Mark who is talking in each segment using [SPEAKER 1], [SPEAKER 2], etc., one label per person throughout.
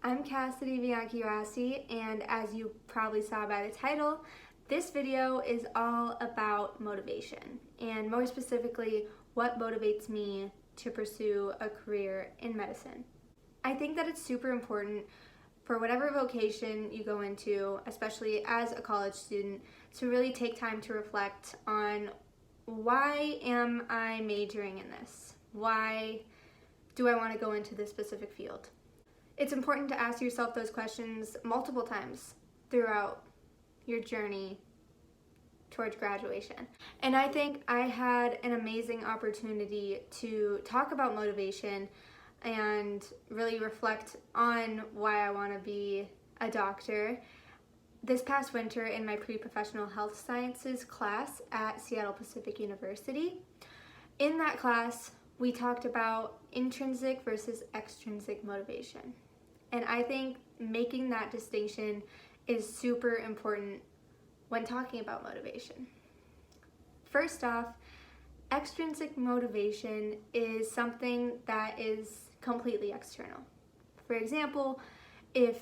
[SPEAKER 1] I'm Cassidy Bianchi-Rossi, and as you probably saw by the title, this video is all about motivation, and more specifically, what motivates me to pursue a career in medicine. I think that it's super important for whatever vocation you go into, especially as a college student, to really take time to reflect on why am I majoring in this? Why do I want to go into this specific field? It's important to ask yourself those questions multiple times throughout your journey towards graduation. And I think I had an amazing opportunity to talk about motivation and really reflect on why I want to be a doctor this past winter in my pre-professional health sciences class at Seattle Pacific University. In that class, we talked about intrinsic versus extrinsic motivation. And I think making that distinction is super important when talking about motivation. First off, extrinsic motivation is something that is completely external. For example, if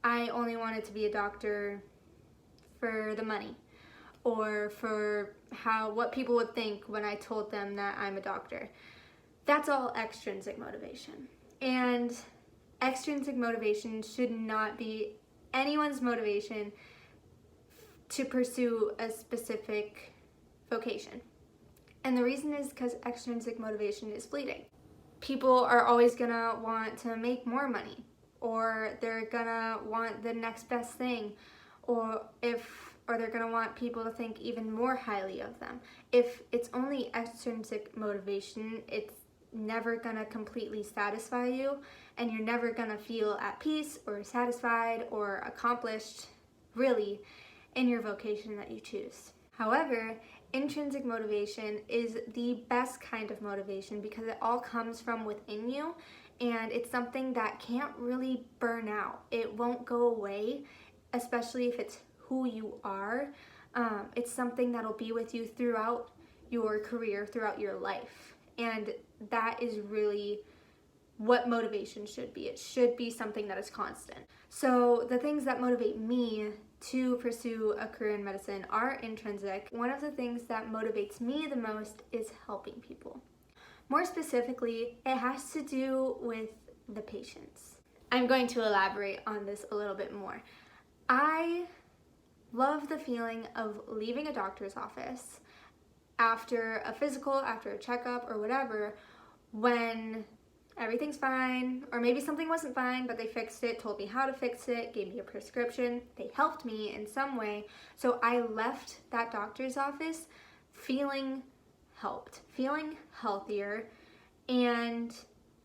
[SPEAKER 1] I only wanted to be a doctor for the money, or for what people would think when I told them that I'm a doctor, that's all extrinsic motivation. And extrinsic motivation should not be anyone's motivation to pursue a specific vocation. And the reason is because extrinsic motivation is fleeting. People are always gonna want to make more money, or they're gonna want the next best thing, or they're gonna want people to think even more highly of them. If it's only extrinsic motivation, it's never gonna completely satisfy you, and you're never gonna feel at peace or satisfied or accomplished, really, in your vocation that you choose. However, intrinsic motivation is the best kind of motivation because it all comes from within you, and it's something that can't really burn out. It won't go away, especially if it's who you are. It's something that'll be with you throughout your career, throughout your life. And that is really what motivation should be. It should be something that is constant. So the things that motivate me to pursue a career in medicine are intrinsic. One of the things that motivates me the most is helping people. More specifically, it has to do with the patients. I'm going to elaborate on this a little bit more. I love the feeling of leaving a doctor's office after a physical, after a checkup or whatever, when everything's fine, or maybe something wasn't fine, but they fixed it, told me how to fix it, gave me a prescription, they helped me in some way. So I left that doctor's office feeling helped, feeling healthier, and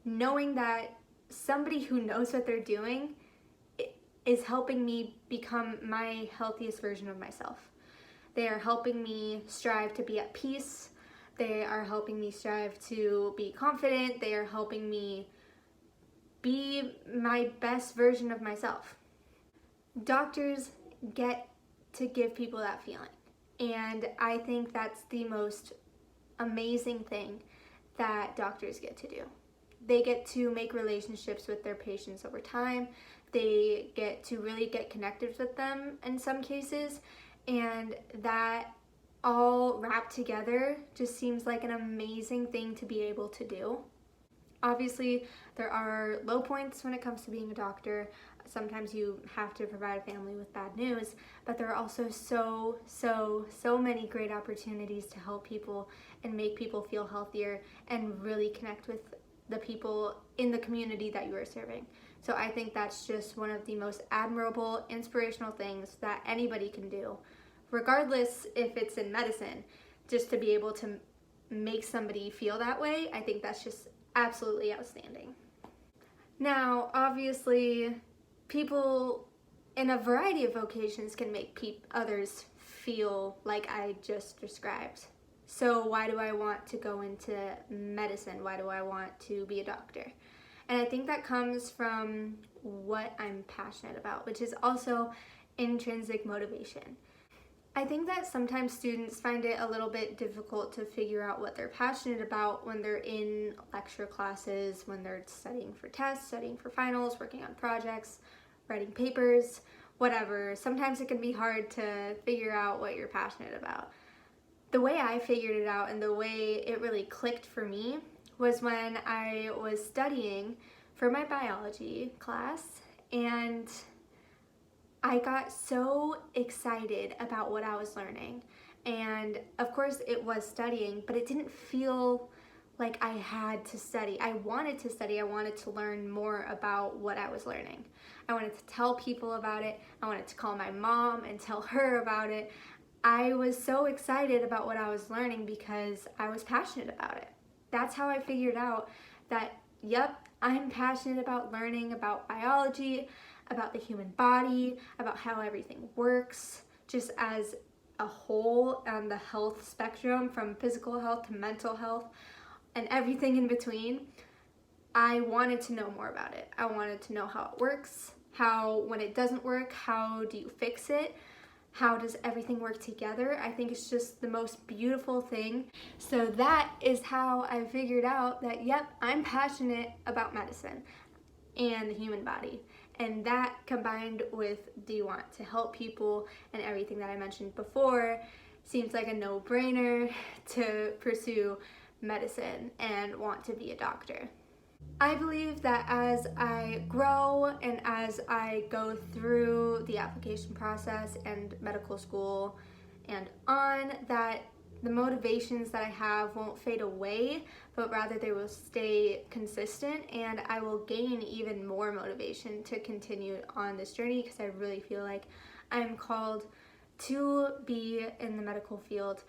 [SPEAKER 1] knowing that somebody who knows what they're doing is helping me become my healthiest version of myself. They are helping me strive to be at peace. They are helping me strive to be confident. They are helping me be my best version of myself. Doctors get to give people that feeling. And I think that's the most amazing thing that doctors get to do. They get to make relationships with their patients over time. They get to really get connected with them in some cases. And that all wrapped together just seems like an amazing thing to be able to do. Obviously, there are low points when it comes to being a doctor. Sometimes you have to provide a family with bad news, but there are also so many great opportunities to help people and make people feel healthier and really connect with the people in the community that you are serving. So I think that's just one of the most admirable, inspirational things that anybody can do, regardless if it's in medicine. Just to be able to make somebody feel that way, I think that's just absolutely outstanding. Now, obviously, people in a variety of vocations can make others feel like I just described. So why do I want to go into medicine? Why do I want to be a doctor? And I think that comes from what I'm passionate about, which is also intrinsic motivation. I think that sometimes students find it a little bit difficult to figure out what they're passionate about when they're in lecture classes, when they're studying for tests, studying for finals, working on projects, writing papers, whatever. Sometimes it can be hard to figure out what you're passionate about. The way I figured it out and the way it really clicked for me was when I was studying for my biology class, and I got so excited about what I was learning. And of course it was studying, but it didn't feel like I had to study. I wanted to study. I wanted to learn more about what I was learning. I wanted to tell people about it. I wanted to call my mom and tell her about it. I was so excited about what I was learning because I was passionate about it. That's how I figured out that, yep, I'm passionate about learning about biology, about the human body, about how everything works, just as a whole on the health spectrum, from physical health to mental health and everything in between. I wanted to know more about it. I wanted to know how it works, how when it doesn't work, how do you fix it? How does everything work together? I think it's just the most beautiful thing. So that is how I figured out that, yep, I'm passionate about medicine and the human body. And that, combined with do you want to help people and everything that I mentioned before, seems like a no-brainer to pursue medicine and want to be a doctor. I believe that as I grow and as I go through the application process and medical school and on, that the motivations that I have won't fade away, but rather they will stay consistent, and I will gain even more motivation to continue on this journey because I really feel like I'm called to be in the medical field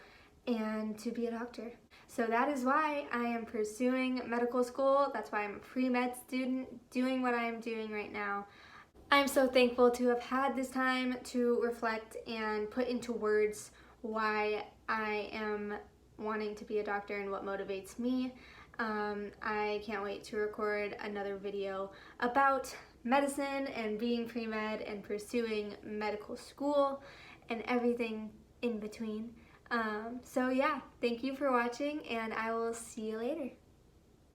[SPEAKER 1] and to be a doctor. So that is why I am pursuing medical school. That's why I'm a pre-med student doing what I am doing right now. I'm so thankful to have had this time to reflect and put into words why I am wanting to be a doctor and what motivates me. I can't wait to record another video about medicine and being pre-med and pursuing medical school and everything in between. So yeah, thank you for watching, and I will see you later.